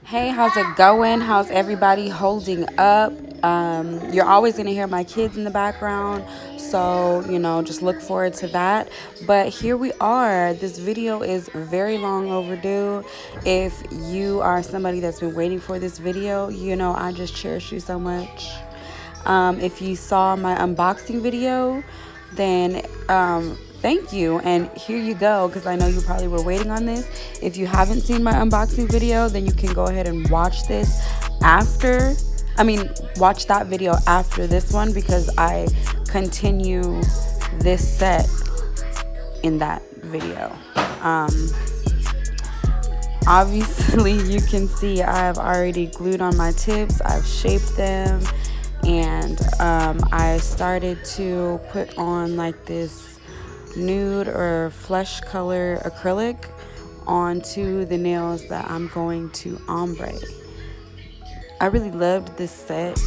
Hey, how's it going? How's everybody holding up? You're always going to hear my kids in the background, so just look forward to that. But here we are. This video is very long overdue. If you are somebody that's been waiting for this video, I just cherish you so much. If you saw my unboxing video, then thank you, and here you go, because I know you probably were waiting on this. If you haven't seen my unboxing video, then you can go ahead and watch this after watch that video after this one, because I continue this set in that video. Obviously you can see I've already glued on my tips, I've shaped them, and I started to put on like this nude or flesh color acrylic onto the nails that I'm going to ombre. I really loved this set.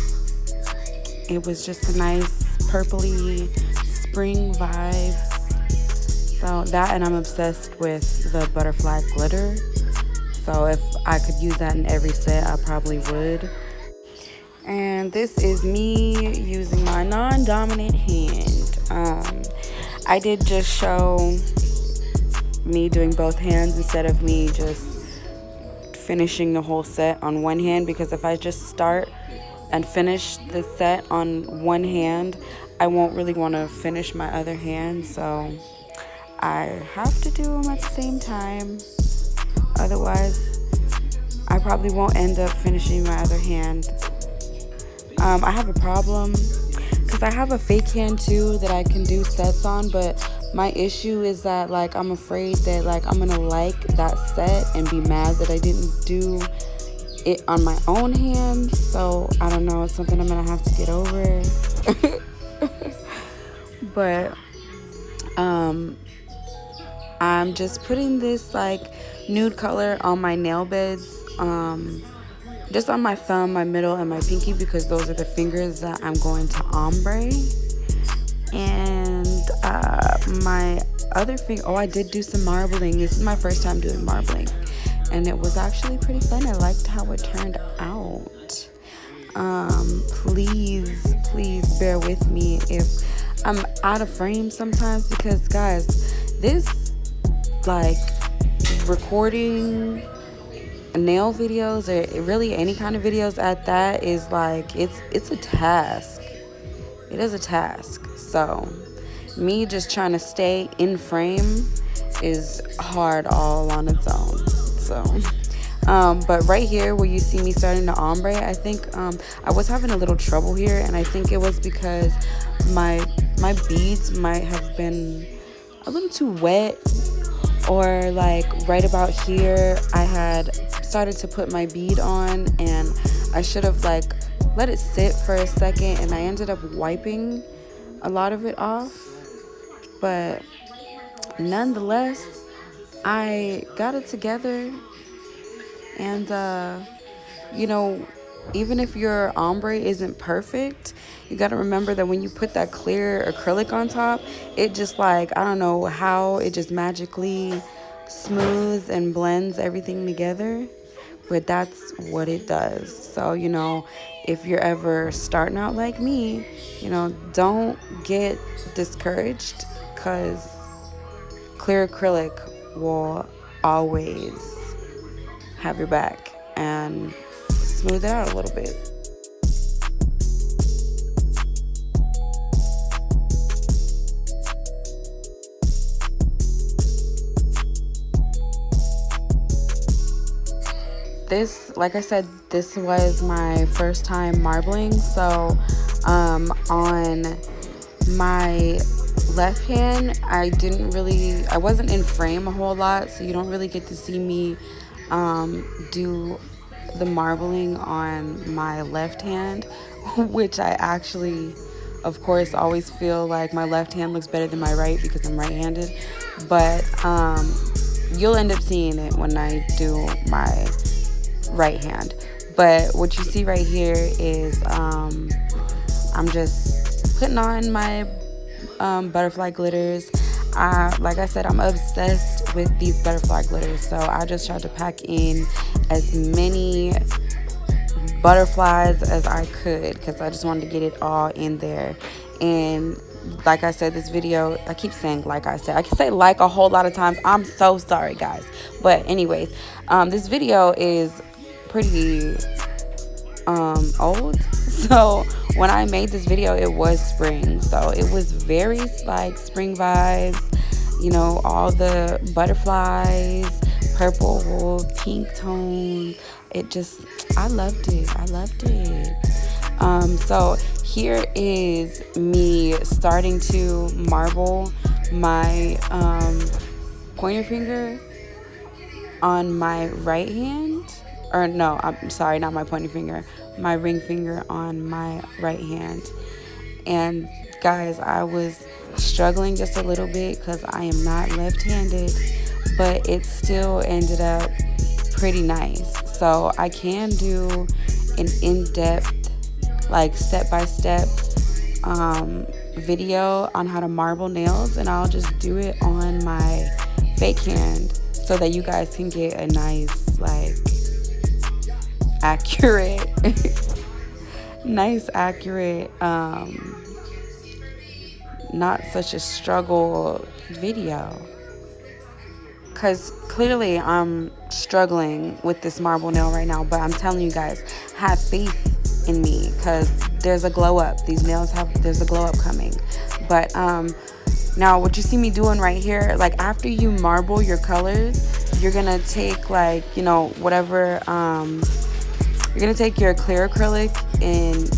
It was just a nice purpley spring vibes. So that, and I'm obsessed with the butterfly glitter. So if I could use that in every set, I probably would. And this is me using my non-dominant hand. I did just show me doing both hands instead of me just finishing the whole set on one hand, because if I just start and finish the set on one hand, I won't really want to finish my other hand, so I have to do them at the same time. Otherwise, I probably won't end up finishing my other hand. I have a problem because I have a fake hand too that I can do sets on, but my issue is that I'm afraid that I'm gonna like that set and be mad that I didn't do it on my own hand. So I don't know, it's something I'm gonna have to get over. But I'm just putting this nude color on my nail beds, just on my thumb, my middle, and my pinky, because those are the fingers that I'm going to ombre. And my other finger, I did do some marbling. This is my first time doing marbling, and it was actually pretty fun. I liked how it turned out. Please bear with me if I'm out of frame sometimes, because guys, this recording nail videos, or really any kind of videos at that, is it's a task. It is a task. So me just trying to stay in frame is hard all on its own. So but right here where you see me starting to ombre, I think I was having a little trouble here, and I think it was because my beads might have been a little too wet, or right about here I had started to put my bead on, and I should have let it sit for a second, and I ended up wiping a lot of it off. But nonetheless, I got it together. And even if your ombre isn't perfect, you got to remember that when you put that clear acrylic on top, it just I don't know how, it just magically smooths and blends everything together, but that's what it does. So if you're ever starting out like me, don't get discouraged, because clear acrylic will always have your back and smooth it out a little bit. This, like I said, this was my first time marbling. So on my left hand, I wasn't in frame a whole lot, so you don't really get to see me do the marbling on my left hand, which I actually, of course, always feel like my left hand looks better than my right because I'm right-handed. But you'll end up seeing it when I do my right hand. But what you see right here is I'm just putting on my butterfly glitters. like I said, I'm obsessed with these butterfly glitters. So I just tried to pack in as many butterflies as I could because I just wanted to get it all in there. And like I said, this video, I keep saying like I said, I can say like a whole lot of times. I'm so sorry, guys. But anyways, this video is pretty old. So when I made this video, it was spring, so it was very like spring vibes, you know, all the butterflies, purple, pink tone. It just, I loved it. So here is me starting to marble my pointer finger on my right hand, or no, I'm sorry, not my pointer finger, my ring finger on my right hand. And guys, I was struggling just a little bit because I am not left-handed, but it still ended up pretty nice. So I can do an in-depth, like step-by-step video on how to marble nails, and I'll just do it on my fake hand so that you guys can get a nice, like, accurate not such a struggle video, because clearly I'm struggling with this marble nail right now. But I'm telling you guys, have faith in me, because there's a glow up. These nails there's a glow up coming. But now what you see me doing right here, like after you marble your colors, you're gonna take, like, you know, whatever, you're gonna take your clear acrylic and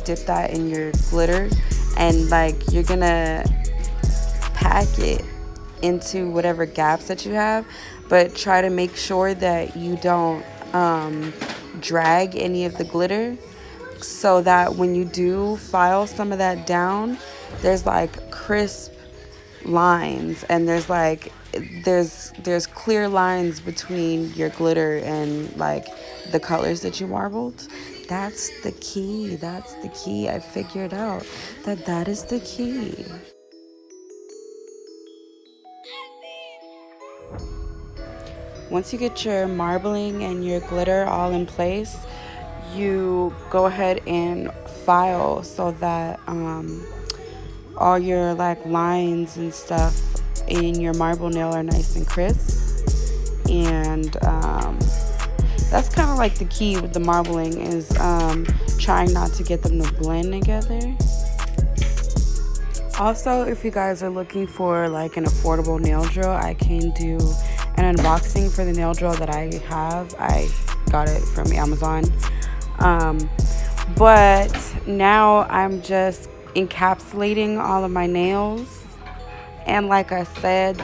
dip that in your glitter, and like you're gonna pack it into whatever gaps that you have, but try to make sure that you don't drag any of the glitter, so that when you do file some of that down, there's like crisp lines, and there's like there's clear lines between your glitter and like the colors that you marbled. That's the key. I figured out that is the key. Once you get your marbling and your glitter all in place, you go ahead and file so that all your like lines and stuff in your marble nail are nice and crisp. And that's kind of like the key with the marbling, is trying not to get them to blend together. Also, if you guys are looking for like an affordable nail drill, I can do an unboxing for the nail drill that I have. I got it from Amazon. But now I'm just encapsulating all of my nails, and like I said,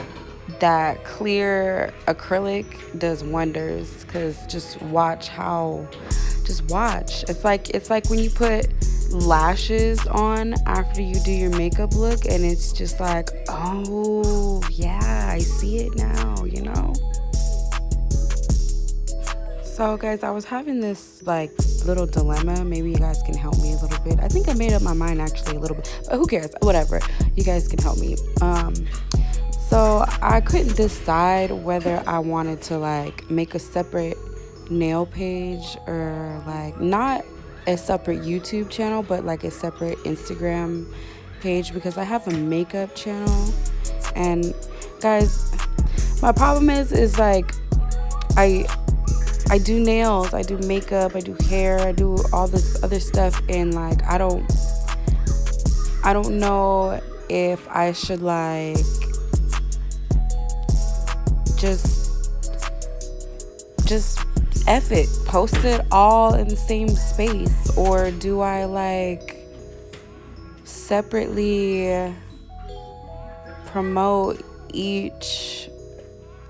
that clear acrylic does wonders, because just watch. It's like when you put lashes on after you do your makeup look, and it's just like, oh yeah, I see it now, you know. So guys, I was having this like little dilemma. Maybe you guys can help me a little bit. I think I made up my mind actually a little bit, but who cares, whatever, you guys can help me. So I couldn't decide whether I wanted to like make a separate nail page, or like not a separate YouTube channel, but like a separate Instagram page, because I have a makeup channel. And guys, my problem is like I do nails, I do makeup, I do hair, I do all this other stuff, and like I don't know if I should like just F it, post it all in the same space, or do I like separately promote each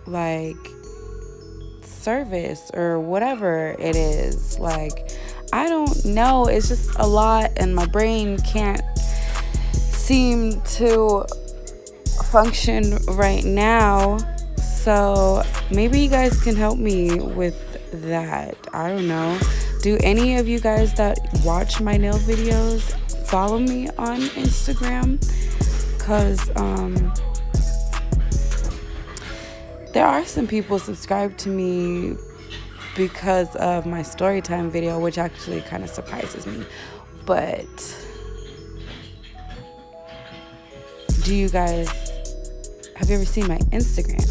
like service or whatever it is? Like, I don't know, it's just a lot, and my brain can't seem to function right now. So maybe you guys can help me with that. I don't know. Do any of you guys that watch my nail videos follow me on Instagram? Because There are some people subscribed to me because of my story time video, which actually kind of surprises me. But do you guys, have you ever seen my Instagram?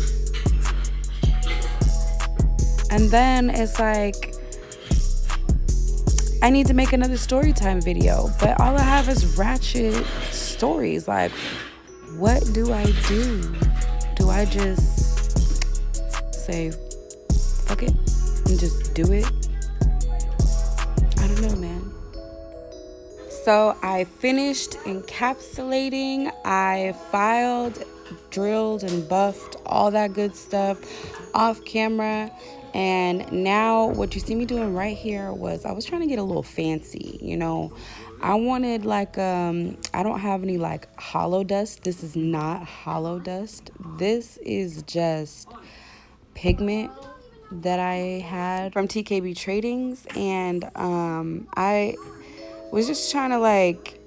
And then it's like, I need to make another story time video, but all I have is ratchet stories. Like, what do I do? Do I just say, fuck it, and just do it? I don't know, man. So I finished encapsulating. I filed, drilled, and buffed all that good stuff off camera. And now what you see me doing right here was I was trying to get a little fancy, you know. I wanted like, I don't have any like hollow dust. This is not hollow dust. This is just pigment that I had from TKB Tradings. And I was just trying to like,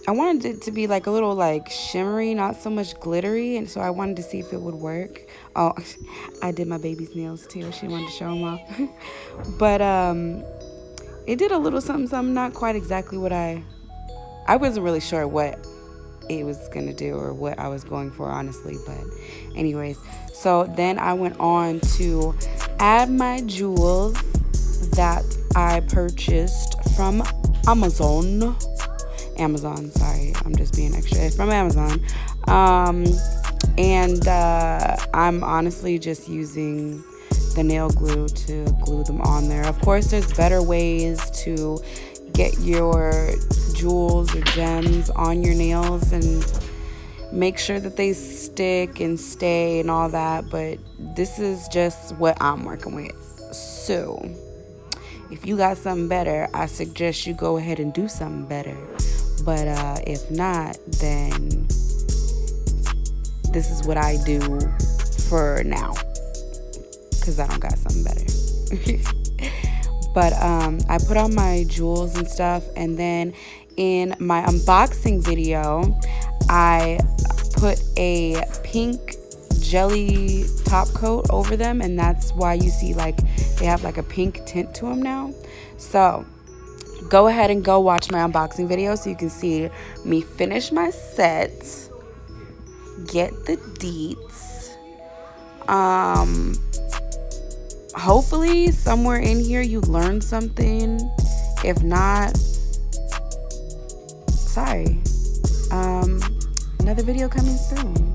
I wanted it to be like a little like shimmery, not so much glittery, and so I wanted to see if it would work. Oh, I did my baby's nails too. She wanted to show them off. But it did a little something, not quite exactly what I wasn't really sure what it was gonna do or what I was going for, honestly. But anyways, so then I went on to add my jewels that I purchased from Amazon, sorry, I'm just being extra. It's from Amazon. And I'm honestly just using the nail glue to glue them on there. Of course, there's better ways to get your jewels or gems on your nails and make sure that they stick and stay and all that, but this is just what I'm working with. So if you got something better, I suggest you go ahead and do something better. But if not, then this is what I do for now, because I don't got something better. But I put on my jewels and stuff, and then in my unboxing video, I put a pink jelly top coat over them, and that's why you see like they have like a pink tint to them now. So go ahead and go watch my unboxing video so you can see me finish my set, get the deets. Hopefully somewhere in here you learned something. If not, sorry. Another video coming soon.